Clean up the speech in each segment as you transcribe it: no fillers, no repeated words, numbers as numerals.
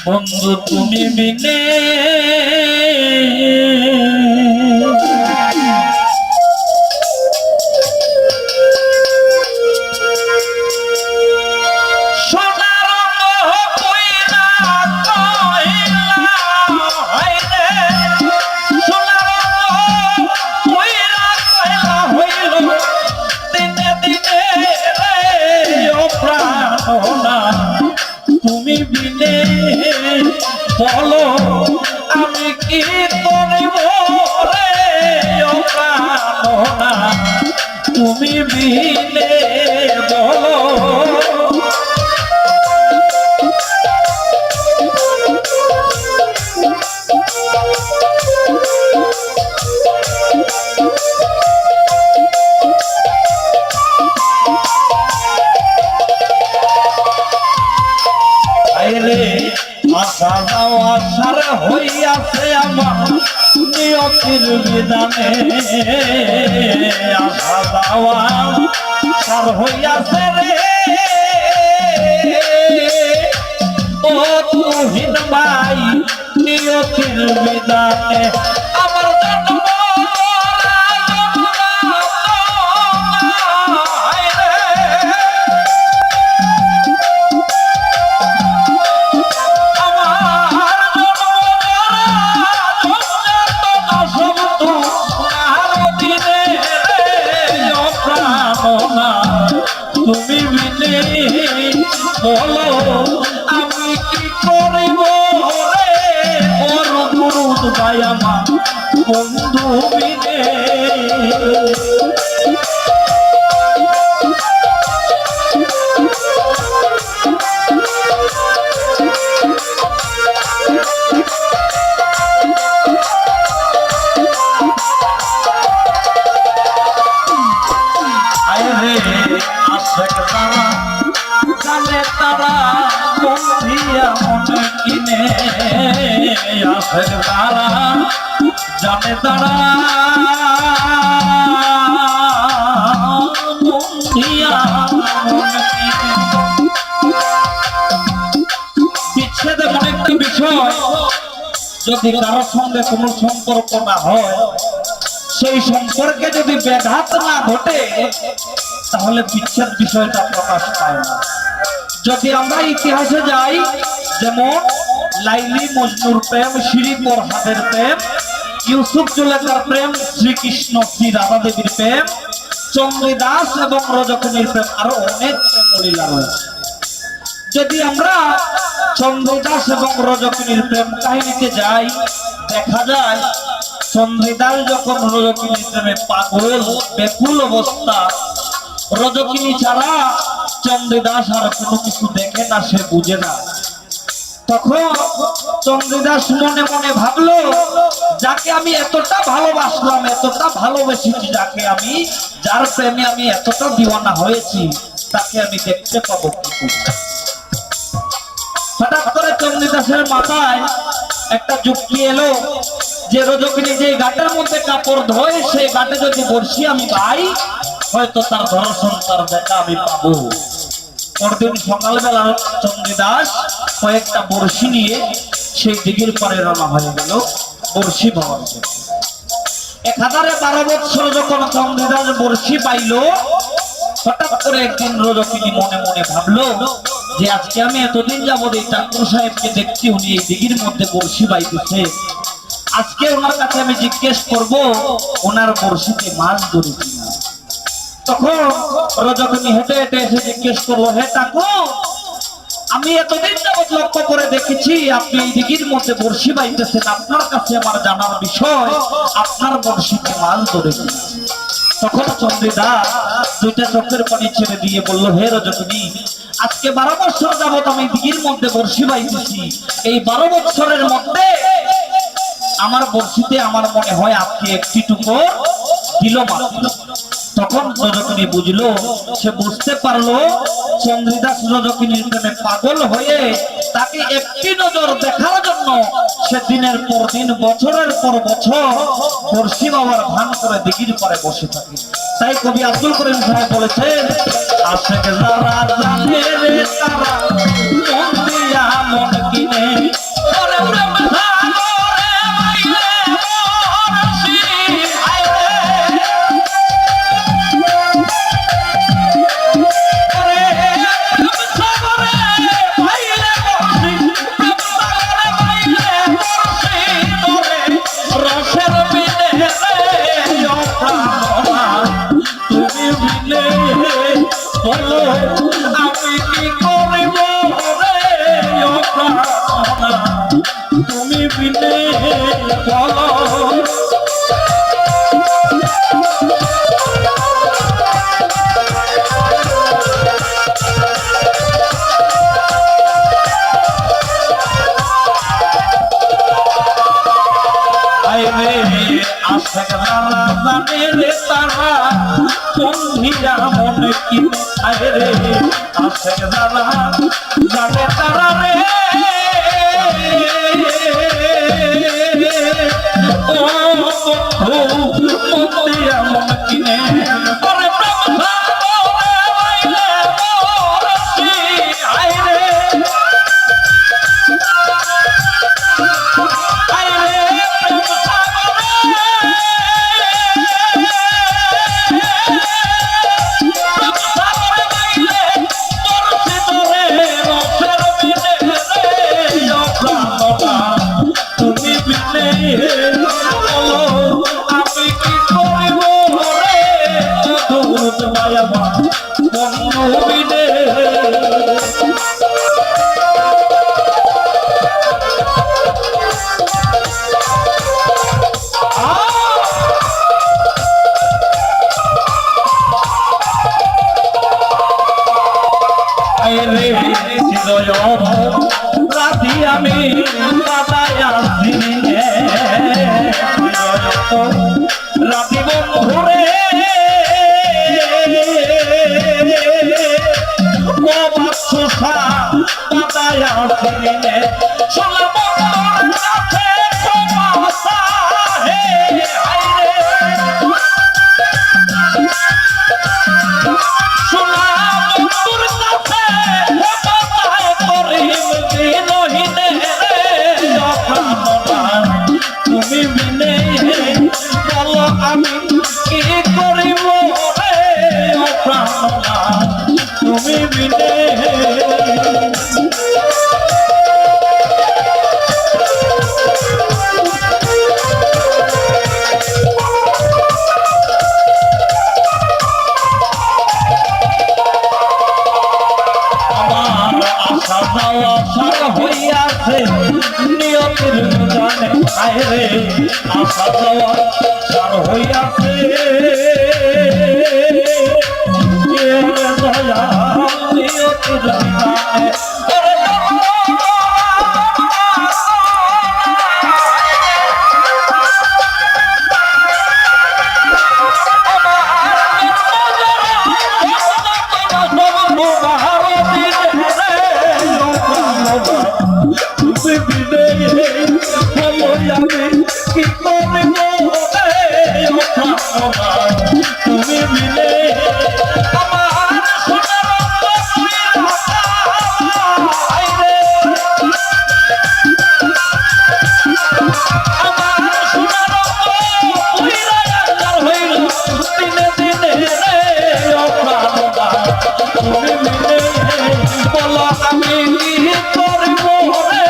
বন্ধু তুমি বিনে তুমি বিনে বলো আমি কি করিব রে প্রাণনা তুমি বিনে বলো আশা যাওয়া সার হইয়াছে আমার নিয়তির বিধানে আশা যাওয়া সার হইয়াছে রে ও তুহিন ভাই নিয়তির বিধানে আমার তুমি বিনে বলো আমি কি করিব রে ওর গুরু ভাই আমার বন্ধু বিনে জানে তারা বন্ধিয়া মনে কিনে আসের তারা জানে তারা বন্ধিয়া মনে কিনে বিচ্ছেদ এমন একটি বিষয় যদি কারোর সঙ্গে কোনো সম্পর্ক না হয় সেই সম্পর্কে যদি ব্যাঘাত না ঘটে তাহলে বিচ্ছেদ বিষয়টা প্রকাশ পায় না। যদি আমরা ইতিহাসে যাই যেমন লাইলি মজনুর প্রেম, শিরি ফরহাদের প্রেম, ইউসুফ জুলেখার প্রেম, শ্রীকৃষ্ণ শ্রী রাধা দেবীর প্রেম, চন্দ্রদাস এবং রজকিনীর প্রেম, আরো অনেক প্রেম লীলা রয়েছে। যদি আমরা চন্দ্রদাস এবং রজকিনীর প্রেম কাহিনীতে যাই দেখা যায় চন্দ্রদাস যখন রজকিনীর প্রেমে পাগল বেকুল অবস্থা, রজকিনী ছাড়া চন্দ্রদাস আর কোনো কিছু দেখে না, সে বুঝে না। তখন চন্দ্রদাস মনে মনে ভাবলো যাকে আমি এতটা ভালোবাসলাম, এতটা ভালোবেসেছি, যাকে আমি যার প্রেমে আমি এতটা দিওয়ানা হয়েছি তাকে আমি দেখতে পাবো কি। হঠাৎ করে চন্দ্রদাসের মাথায় একটা যুক্তি এলো যে রজকিনী যে ঘাটের মধ্যে কাপড় ধোয় সেই ঘাটে যদি বর্ষি আমি পাই হয়তো তার দর্শন তার দেখা আমি পাবো। পরদিন সকালবেলা চন্দ্রদাস কয়েকটা বর্ষি নিয়ে সেই দিঘির পরে রওনা হয়ে গেল বর্ষি পাওয়ার জন্য। 1012 বৎসর যখন চন্দ্রদাস বর্ষি পাইল, হঠাৎ করে একদিন রজকিনী মনে মনে ভাবলো যে আজকে আমি এতদিন যাবত এই ঠাকুর সাহেবকে দেখছি, উনি এই দিঘির মধ্যে বর্ষি বাইতেছে, আজকে ওনার কাছে আমি জিজ্ঞেস করব ওনার বর্ষিতে মাছ ধরে কিনা। তখন রজকিনী হেঁটে হেঁটে এসে জিজ্ঞেস করলো, হে ঠাকুর, আমি এতদিন যাবত লক্ষ্য করে দেখেছি আপনি এই দিঘির মধ্যে বর্ষি বাইতেছেন, আপনার কাছে আমার জানার বিষয় আপনার বর্ষিতে মাছ ধরে কিনা। তখন চন্দ্রদাস দুইটা চোখের পানি ছেড়ে দিয়ে বলল, হে রজকিনী, আজকে 12 বছর যাবত আমি দিঘির মধ্যে বর্ষি বাইতেছি, এই 12 বছরের মধ্যে আমার বর্ষিতে আমার মনে হয় আজকে একটি টুকরো দিল মাত্র। তখন রজকিনী বুঝলো, সে বুঝতে পারলো চন্দ্রদাস রজকিনীর প্রেমে পাগল হয়ে তাকে একটি নজর দেখার জন্য সে দিনের পর দিন বছরের পর বছর বর্ষি বাবার ভান করে দিঘির পরে বসে থাকে। তাই কবি আব্দুল করিম সাহেব বলেছেন, আশেক যারা জানে রে তারা মন দিয়া মন কিনে বিনে বলো আশাক যারা জানে রে তারা বন্ধিরা মনে কি রে আশাক যারা জানে তারা রে ও বন্ধু বন্ধিরা মনে কিনে পরে প্রেম ভাইলে মোরসি আইরে রাধি আমি রাধি বন্ধুরে বাদশা দাদায় আসিনে সোলা বন্ধুর কাছে ক্ষমা হে আইরে সোলা বন্ধুর কাছে তুমি বিনে বলো আমি কি করিব রে তুমি বিনে হইয়াছে নিয়তির জানে আইরে আশা যাওয়া সার হইয়াছে দয়া নিয়তির জানে তুমি মিলে বলো আমি কি করব রে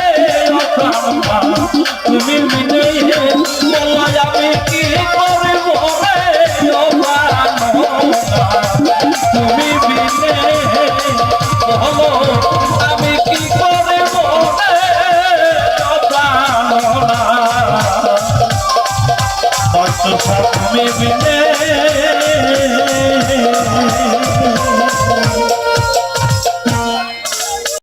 তুমি মিলে বলো আমি কি করব রে তুমি মিলে বলো আমি কি করব রে তুমি মিলে